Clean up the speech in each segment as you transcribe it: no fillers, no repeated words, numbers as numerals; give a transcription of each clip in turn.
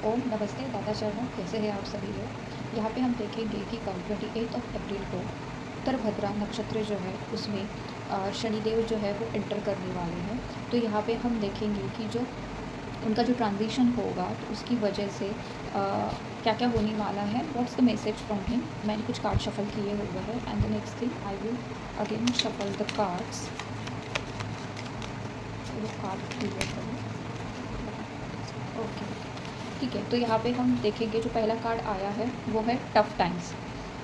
ओम नमस्ते दादा शर्मा, कैसे हैं आप सभी लोग। यहाँ पे हम देखेंगे कि कल 28 अप्रैल को उत्तरभद्रा नक्षत्र जो है उसमें शनिदेव जो है वो एंटर करने वाले हैं। तो यहाँ पे हम देखेंगे कि जो उनका जो ट्रांजिशन होगा तो उसकी वजह से क्या क्या होने वाला है, what's the message from him. मैंने कुछ कार्ड शफल किए हुए हैं and the next thing I will again shuffle the cards. Card clear करें। ओके, ठीक है। तो यहाँ पे हम देखेंगे जो पहला कार्ड आया है वो है tough times.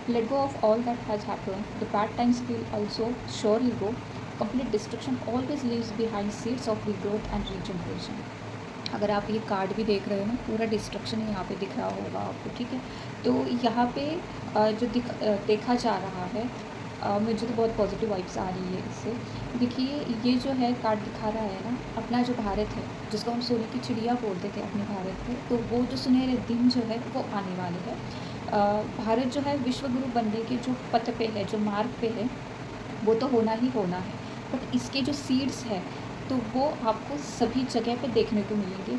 Let go of all that has happened, the bad times will also surely go, complete destruction always leaves behind seeds of regrowth and regeneration. अगर आप ये कार्ड भी देख रहे हो ना, पूरा डिस्ट्रक्शन यहाँ पे दिख रहा होगा आपको, ठीक है। तो यहाँ पे जो देखा जा रहा है, मुझे तो बहुत पॉजिटिव वाइब्स आ रही है इससे। देखिए, ये जो है कार्ड दिखा रहा है ना, अपना जो भारत है जिसको हम सोने की चिड़िया बोलते थे अपने भारत में, तो वो जो सुनहरे दिन जो है वो आने वाले हैं। भारत जो है विश्व गुरु बनने के जो पथ पे है, जो मार्ग पे है, वो तो होना ही होना है। बट इसके जो सीड्स है तो वो आपको सभी जगह पे देखने को मिलेंगे।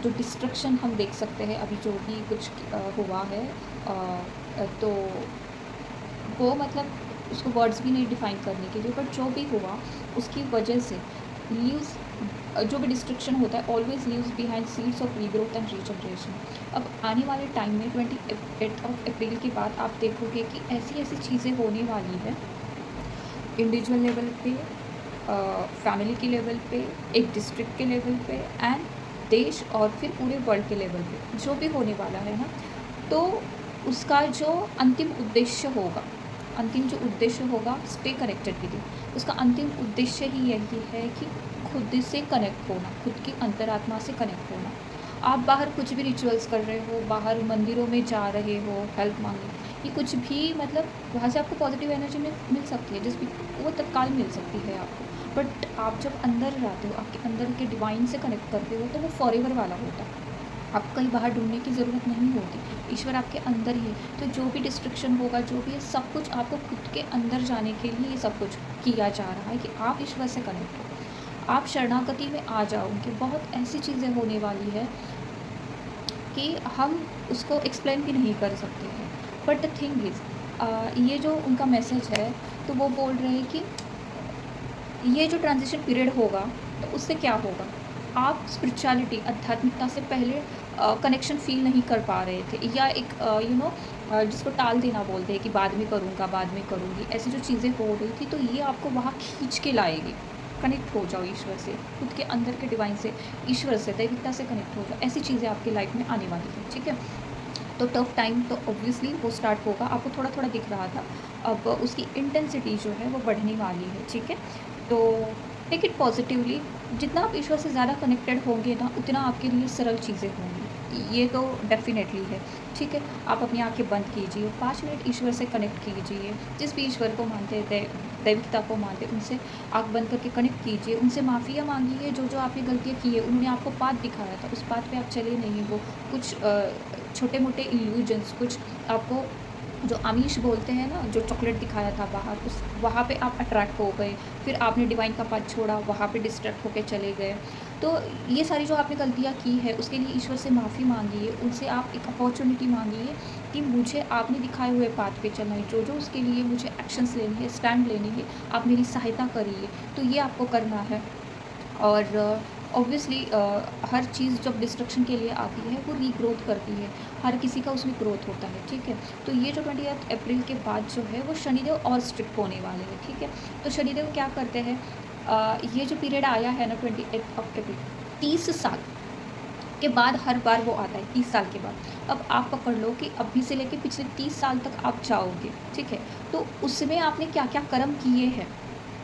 जो डिस्ट्रक्शन हम देख सकते हैं अभी जो भी कुछ हुआ है, तो वो मतलब उसको वर्ड्स भी नहीं डिफाइन करने के लिए, बट जो भी हुआ उसकी वजह से लीव्स, जो भी डिस्ट्रक्शन होता है always leaves behind seeds of regrowth and regeneration. अब आने वाले टाइम में 28 अप्रैल के बाद आप देखोगे कि ऐसी ऐसी चीज़ें होने वाली है, इंडिविजुअल लेवल पे, फैमिली के लेवल पे, एक डिस्ट्रिक्ट के लेवल पे एंड देश और फिर पूरे वर्ल्ड के लेवल पे जो भी होने वाला है ना, तो उसका जो अंतिम उद्देश्य होगा, अंतिम जो उद्देश्य होगा, स्टे कनेक्टेड विद इट। उसका अंतिम उद्देश्य ही यही है कि खुद से कनेक्ट होना, खुद की अंतरात्मा से कनेक्ट होना। आप बाहर कुछ भी रिचुअल्स कर रहे हो, बाहर मंदिरों में जा रहे हो हेल्प मांगने, ये कुछ भी मतलब वहाँ से आपको पॉजिटिव एनर्जी मिल सकती है, जिस भी वो तत्काल मिल सकती है आपको। बट आप जब अंदर जाते हो, आपके अंदर के डिवाइन से कनेक्ट करते हो, तो वो फॉरएवर वाला होता है। आपको कहीं बाहर ढूंढने की ज़रूरत नहीं होती, ईश्वर आपके अंदर ही है। तो जो भी डिस्ट्रक्शन होगा, जो भी है, सब कुछ आपको खुद के अंदर जाने के लिए ये सब कुछ किया जा रहा है कि आप ईश्वर से कनेक्ट हो, आप शरणागति में आ जाओगे। बहुत ऐसी चीज़ें होने वाली है कि हम उसको एक्सप्लेन भी नहीं कर सकते हैं। बट द थिंग इज़, ये जो उनका मैसेज है, तो वो बोल रहे हैं कि ये जो ट्रांजिशन पीरियड होगा तो उससे क्या होगा, आप स्पिरिचुअलिटी, आध्यात्मिकता से पहले कनेक्शन फील नहीं कर पा रहे थे, या एक जिसको टाल देना बोलते हैं कि बाद में करूँगा, बाद में करूँगी, ऐसी जो चीज़ें हो रही थी, तो ये आपको वहाँ खींच के लाएगी। कनेक्ट हो जाओ ईश्वर से, खुद के अंदर के डिवाइन से, ईश्वर से, दैविकता से कनेक्ट हो जाओ। ऐसी चीज़ें आपकी लाइफ में आने वाली है, ठीक है। तो टफ टाइम तो ऑब्वियसली वो स्टार्ट होगा, आपको थोड़ा थोड़ा दिख रहा था, अब उसकी इंटेंसिटी जो है वो बढ़ने वाली है, ठीक है। तो टेक इट पॉजिटिवली। जितना आप ईश्वर से ज़्यादा कनेक्टेड होंगे ना, उतना आपके लिए सरल चीज़ें होंगी, ये तो डेफिनेटली है, ठीक है। आप अपनी आंखें बंद कीजिए, 5 मिनट ईश्वर से कनेक्ट कीजिए, जिस भी ईश्वर को मानते हैं, दैविकता को मानते हैं, उनसे आँख बंद करके कनेक्ट कीजिए, उनसे माफ़िया मांगिए, जो जो आपने गलतियाँ की है। उन्होंने आपको पाथ दिखाया था, उस पाथ पे आप चले नहीं, वो कुछ छोटे मोटे इल्यूजन्स, कुछ आपको जो आमिष बोलते हैं ना, जो चॉकलेट दिखाया था बाहर, उस वहाँ पे आप अट्रैक्ट हो गए, फिर आपने डिवाइन का पाथ छोड़ा, वहाँ पे डिस्ट्रैक्ट होके चले गए। तो ये सारी जो आपने गलतियाँ की है उसके लिए ईश्वर से माफ़ी मांगिए, उनसे आप एक अपॉर्चुनिटी मांगिए कि मुझे आपने दिखाए हुए पाथ पे चलना है, जो जो उसके लिए मुझे एक्शंस लेनी है, स्टैंड लेनी है, आप मेरी सहायता करिए। तो ये आपको करना है। और ऑब्वियसली हर चीज़ जब डिस्ट्रक्शन के लिए आती है वो रीग्रोथ करती है, हर किसी का उसमें ग्रोथ होता है, ठीक है। तो ये जो 28 अप्रैल के बाद जो है वो शनिदेव और स्ट्रिक्ट होने वाले हैं, ठीक है। तो शनिदेव क्या करते हैं, ये जो पीरियड आया है ना 28 अप्रैल, 30 साल के बाद हर बार वो आता है, 30 साल के बाद। अब आप पकड़ लो कि अभी से लेके पिछले 30 साल तक आप जाओगे, ठीक है। तो उसमें आपने क्या क्या कर्म किए हैं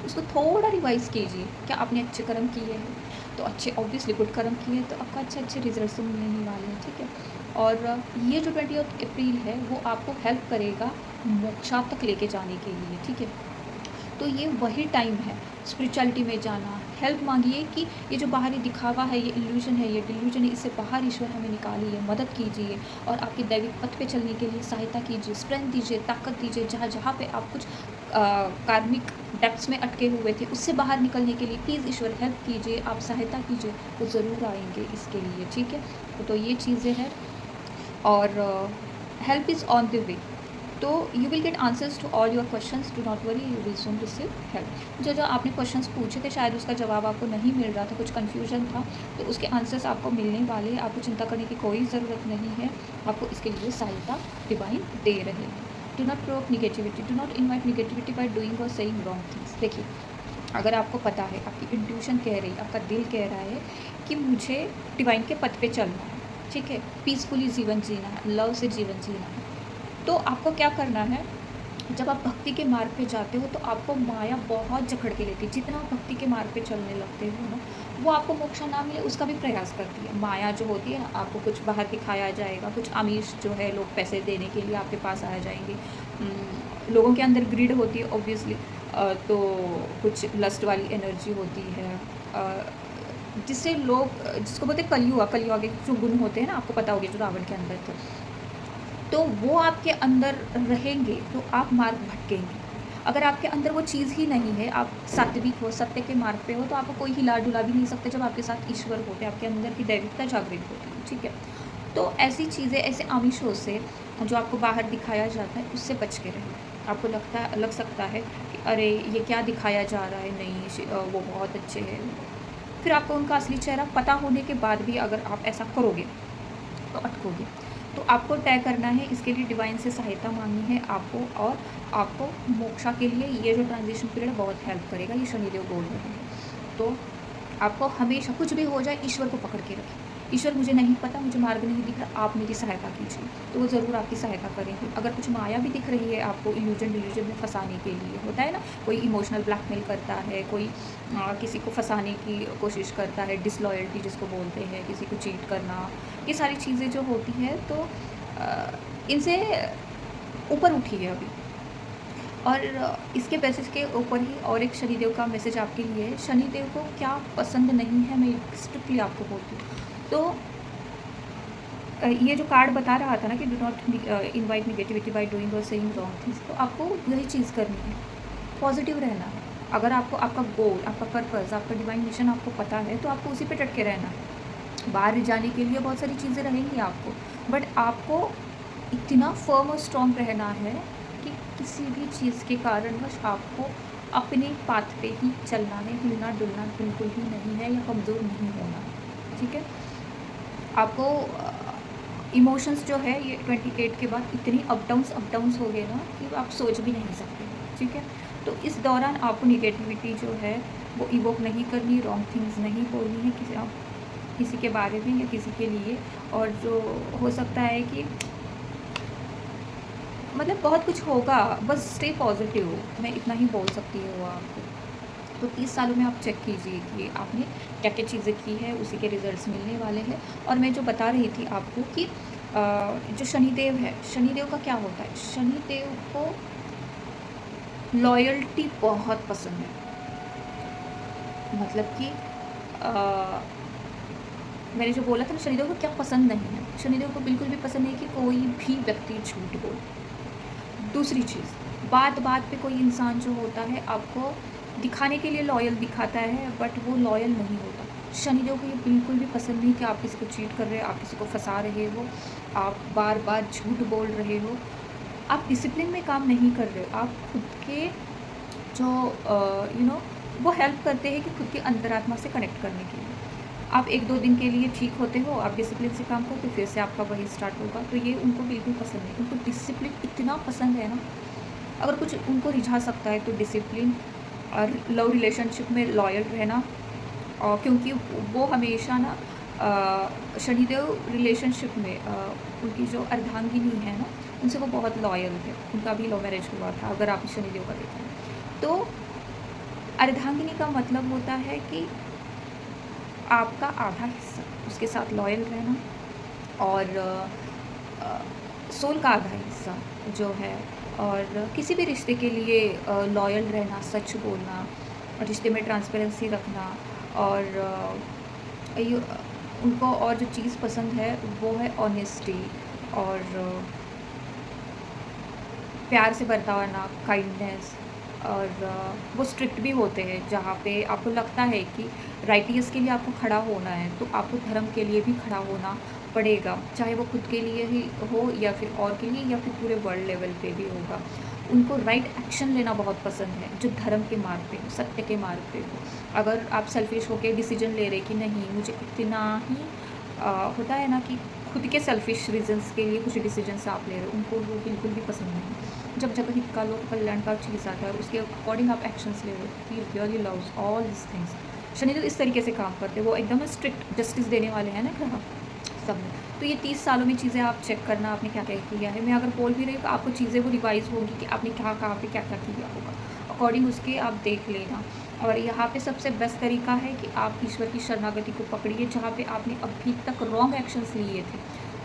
उसको थोड़ा रिवाइज़ कीजिए। क्या आपने अच्छे कर्म किए हैं, तो अच्छे ऑब्वियसली गुड कर्म किए हैं, तो आपका अच्छे अच्छे रिजल्ट्स तो मिलने ही वाले हैं, ठीक है। और ये जो 28 अप्रैल है वो आपको हेल्प करेगा मोक्षा तक लेके जाने के लिए, ठीक है। तो ये वही टाइम है स्पिरिचुअलिटी में जाना। हेल्प मांगिए कि ये जो बाहरी दिखावा है, ये इल्यूजन है, ये डिल्यूजन है, इससे बाहर ईश्वर हमें निकालिए, मदद कीजिए और आपके दैविक पथ पे चलने के लिए सहायता कीजिए, स्ट्रेंथ दीजिए, ताकत दीजिए। जहाँ जहाँ पे आप कुछ कार्मिक डेप्थ्स में अटके हुए थे, उससे बाहर निकलने के लिए प्लीज़ ईश्वर हेल्प कीजिए, आप सहायता कीजिए, वो ज़रूर आएंगे इसके लिए, ठीक है। तो ये चीज़ें हैं और help is on the way. तो you will get answers to all your questions, do not worry, you will soon receive help. जो जो आपने क्वेश्चंस पूछे थे शायद उसका जवाब आपको नहीं मिल रहा था, कुछ कन्फ्यूजन था, तो उसके आंसर्स आपको मिलने वाले हैं। आपको चिंता करने की कोई ज़रूरत नहीं है, आपको इसके लिए सहायता डिवाइन दे रहे हैं। Do not provoke negativity, do not invite negativity by doing और सेइंग रॉन्ग थिंग्स। देखिए, अगर आपको पता है, आपकी इंट्यूशन कह रही, आपका दिल कह रहा है कि मुझे डिवाइन के पथ पे चलना है, ठीक है, पीसफुली जीवन जीना है, लव से जीवन जीना है, तो आपको क्या करना है। जब आप भक्ति के मार्ग पे जाते हो तो आपको माया बहुत जकड़ के लेती है। जितना आप भक्ति के मार्ग पे चलने लगते हो ना, वो आपको मोक्ष ना मिले उसका भी प्रयास करती है। माया जो होती है ना, आपको कुछ बाहर दिखाया जाएगा, कुछ आमिष जो है, लोग पैसे देने के लिए आपके पास आ जाएंगे। लोगों के अंदर ग्रीड होती है ऑब्वियसली, तो कुछ लस्ट वाली एनर्जी होती है, जिससे लोग, जिसको बोलते हैं कलयुग, कलयुग के जो गुण होते हैं ना, आपको पता होगा जो रावण के अंदर थे, तो वो आपके अंदर रहेंगे तो आप मार्ग भटकेंगे। अगर आपके अंदर वो चीज़ ही नहीं है, आप सात्विक हो, सत्य के मार्ग पे हो, तो आपको कोई हिला डुला भी नहीं सकते। जब आपके साथ ईश्वर होते हैं, आपके अंदर की दैविकता जागृत होती है, ठीक है। तो ऐसी चीज़ें, ऐसे आमिषों से जो आपको बाहर दिखाया जाता है, उससे बच के रहें। आपको लग सकता है कि अरे ये क्या दिखाया जा रहा है, नहीं वो बहुत अच्छे हैं, फिर आपको उनका असली चेहरा पता होने के बाद भी अगर आप ऐसा करोगे तो अटकोगे। तो आपको तय करना है, इसके लिए डिवाइन से सहायता मांगनी है आपको, और आपको मोक्षा के लिए ये जो ट्रांजिशन पीरियड बहुत हेल्प करेगा, ये शनिदेव बोल रहे हैं। तो आपको हमेशा कुछ भी हो जाए, ईश्वर को पकड़ के रखें। ईश्वर, मुझे नहीं पता, मुझे मार्ग नहीं दिख रहा, आप मेरी सहायता कीजिए, तो वो ज़रूर आपकी सहायता करेंगे। अगर कुछ माया भी दिख रही है आपको इल्यूजन डिल्यूजन में फंसाने के लिए, होता है ना, कोई इमोशनल ब्लैकमेल करता है, कोई किसी को फंसाने की कोशिश करता है, डिसलॉयल्टी जिसको बोलते हैं, किसी को चीट करना, ये सारी चीज़ें जो होती है, तो इनसे ऊपर उठिए अभी। और इसके बेसिस के ऊपर ही और एक शनिदेव का मैसेज आपके लिए है। शनिदेव को क्या पसंद नहीं है, मैं स्ट्रिक्टली आपको बोलती हूँ। तो ये जो कार्ड बता रहा था ना कि do not invite negativity by doing और सेइंग रॉन्ग थिंग्स, तो आपको यही चीज़ करनी है, पॉजिटिव रहना है। अगर आपको आपका गोल, आपका पर्पस, आपका डिवाइन मिशन आपको पता है, तो आपको उसी पे डट के रहना है। बाहर जाने के लिए बहुत सारी चीज़ें रहेंगी आपको, बट आपको इतना फर्म और स्ट्रॉन्ग रहना है कि किसी भी चीज़ के कारणवश आपको अपने पाथ पे ही चलना है, हिलना डुलना बिल्कुल ही नहीं है, या कमज़ोर नहीं होना, ठीक है। आपको इमोशंस जो है, ये 28 के बाद इतनी अप डाउन्स हो गए ना कि आप सोच भी नहीं सकते, ठीक है। तो इस दौरान आपको निगेटिविटी जो है वो इवोक नहीं करनी, रॉन्ग थिंग्स नहीं बोलनी है किसी के बारे में या किसी के लिए। और जो हो सकता है कि मतलब बहुत कुछ होगा, बस स्टे पॉजिटिव, मैं इतना ही बोल सकती हूँ आपको। तो 30 सालों में आप चेक कीजिए कि आपने क्या क्या चीज़ें की है, उसी के रिजल्ट्स मिलने वाले हैं। और मैं जो बता रही थी आपको कि जो शनिदेव है, शनिदेव का क्या होता है, शनिदेव को लॉयल्टी बहुत पसंद है। मतलब कि मैंने जो बोला था ना, शनिदेव को क्या पसंद नहीं है, शनिदेव को बिल्कुल भी पसंद नहीं कि कोई भी व्यक्ति झूठ बोले। दूसरी चीज़, बात बात पे कोई इंसान जो होता है आपको दिखाने के लिए लॉयल दिखाता है, बट वो लॉयल नहीं होता। शनिदेव को ये बिल्कुल भी पसंद नहीं कि आप किसी को चीट कर रहे हो, आप किसी को फंसा रहे हो, आप बार बार झूठ बोल रहे हो, आप डिसिप्लिन में काम नहीं कर रहे हो। आप खुद के जो वो हेल्प करते हैं कि खुद की अंतरात्मा से कनेक्ट करने के लिए। आप 1-2 दिन के लिए ठीक होते हो, आप डिसिप्लिन से काम करते हो, फिर से आपका वही स्टार्ट होगा। तो ये उनको बिल्कुल पसंद नहीं, उनको डिसिप्लिन इतना पसंद है ना, अगर कुछ उनको रिझा सकता है तो डिसिप्लिन और लव रिलेशनशिप में लॉयल रहना। और क्योंकि वो हमेशा ना शनिदेव रिलेशनशिप में उनकी जो अर्धांगिनी है ना, उनसे वो बहुत लॉयल थे। उनका भी लव मैरिज हुआ था, अगर आप शनिदेव का देखें तो। अर्धांगिनी का मतलब होता है कि आपका आधा हिस्सा उसके साथ लॉयल रहना, और सोल का आधा हिस्सा जो है और किसी भी रिश्ते के लिए लॉयल रहना, सच बोलना, रिश्ते में ट्रांसपेरेंसी रखना, और ये उनको और जो चीज़ पसंद है वो है ऑनेस्टी, और प्यार से बरताना, काइंडनेस, और वो स्ट्रिक्ट भी होते हैं जहाँ पे आपको लगता है कि राइटियस के लिए आपको खड़ा होना है तो आपको धर्म के लिए भी खड़ा होना पड़ेगा, चाहे वो खुद के लिए ही हो या फिर और के लिए या फिर पूरे वर्ल्ड लेवल पे भी होगा। उनको राइट एक्शन लेना बहुत पसंद है जो धर्म के मार्ग पे हो, सत्य के मार्ग पे हो। अगर आप सेल्फिश होकर डिसीजन ले रहे कि नहीं मुझे इतना ही होता है ना कि खुद के सेल्फिश रीजंस के लिए कुछ डिसीजंस आप ले रहे हो, उनको वो बिल्कुल भी पसंद नहीं। जब जब हित का लोक कल्याण का चीज़ आता है और उसके अकॉर्डिंग आप एक्शंस ले रहे हो, he really loves all this things. Shanidev इस तरीके से काम करते हैं, वो एकदम स्ट्रिक्ट जस्टिस देने वाले हैं ना ग्रह सब में। तो ये 30 सालों में चीज़ें आप चेक करना आपने क्या क्या किया है। मैं अगर बोल भी रही हूँ तो आपको चीज़ें वो रिवाइज़ होगी कि आपने क्या कहाँ पे क्या क्या किया होगा, अकॉर्डिंग उसके आप देख लेना। और यहाँ पे सबसे बेस्ट तरीका है कि आप ईश्वर की शरणागति को पकड़िए, जहाँ पे आपने अभी तक रॉन्ग एक्शंस लिए थे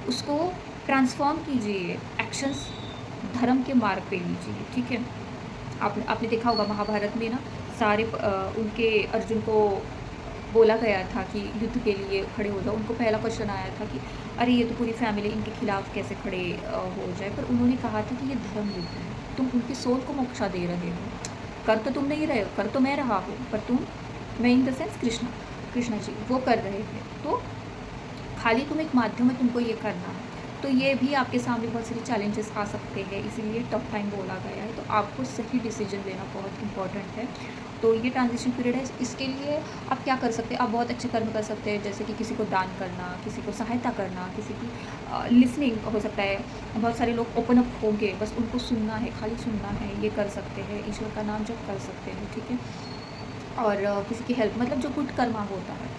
उसको ट्रांसफॉर्म कीजिए, एक्शंस धर्म के मार्ग पे लीजिए, ठीक है। आपने आपने देखा होगा महाभारत में ना सारे उनके अर्जुन को बोला गया था कि युद्ध के लिए खड़े हो जाओ। उनको पहला क्वेश्चन आया था कि अरे ये तो पूरी फैमिली इनके खिलाफ कैसे खड़े हो जाए, पर उन्होंने कहा था कि ये धर्म युद्ध है, तुम उनकी सोल को मोक्षा दे रहे हो, कर तो तुम नहीं रहे हो, कर तो मैं रहा हूँ, पर तुम, मैं in the sense Krishna ji वो कर रहे थे, तो खाली तुम एक माध्यम है, तुमको ये करना है। तो ये भी आपके सामने बहुत सारे चैलेंजेस आ सकते हैं, इसीलिए टफ टाइम बोला गया है। तो आपको सही डिसीजन लेना बहुत इंपॉर्टेंट है। तो ये ट्रांजिशन पीरियड है, इसके लिए आप क्या कर सकते हैं, आप बहुत अच्छे कर्म कर सकते हैं, जैसे कि किसी को दान करना, किसी को सहायता करना, किसी की लिसनिंग हो सकता है। बहुत सारे लोग ओपन अप होंगे, बस उनको सुनना है, खाली सुनना है, ये कर सकते हैं। ईश्वर का नाम जप कर सकते हैं, ठीक है। और किसी की हेल्प, मतलब जो गुड कर्मा होता है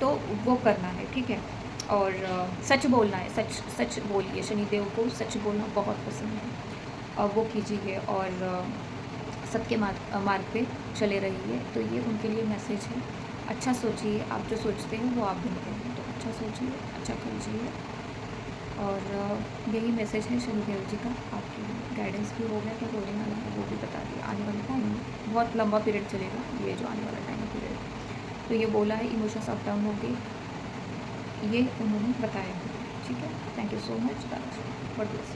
तो वो करना है, ठीक है। और सच बोलना है, सच सच बोलिए, शनिदेव को सच बोलना बहुत पसंद है, और वो कीजिए। और सत्य के मार्ग पे चले रहिए। तो ये उनके लिए मैसेज है। अच्छा सोचिए, आप जो सोचते हैं वो आप बनते हैं, तो अच्छा सोचिए, अच्छा कीजिए। और यही मैसेज है शनिदेव जी का आपके लिए। गाइडेंस भी हो गया, क्या होने वाला है वो भी बता दिया। आने वाले टाइम में बहुत लंबा पीरियड चलेगा ये जो आने वाला टाइम पीरियड। तो ये बोला है इमोशंस अप डाउन हो गए, ये उन्होंने बताया है, ठीक है। Thank you so much, God bless.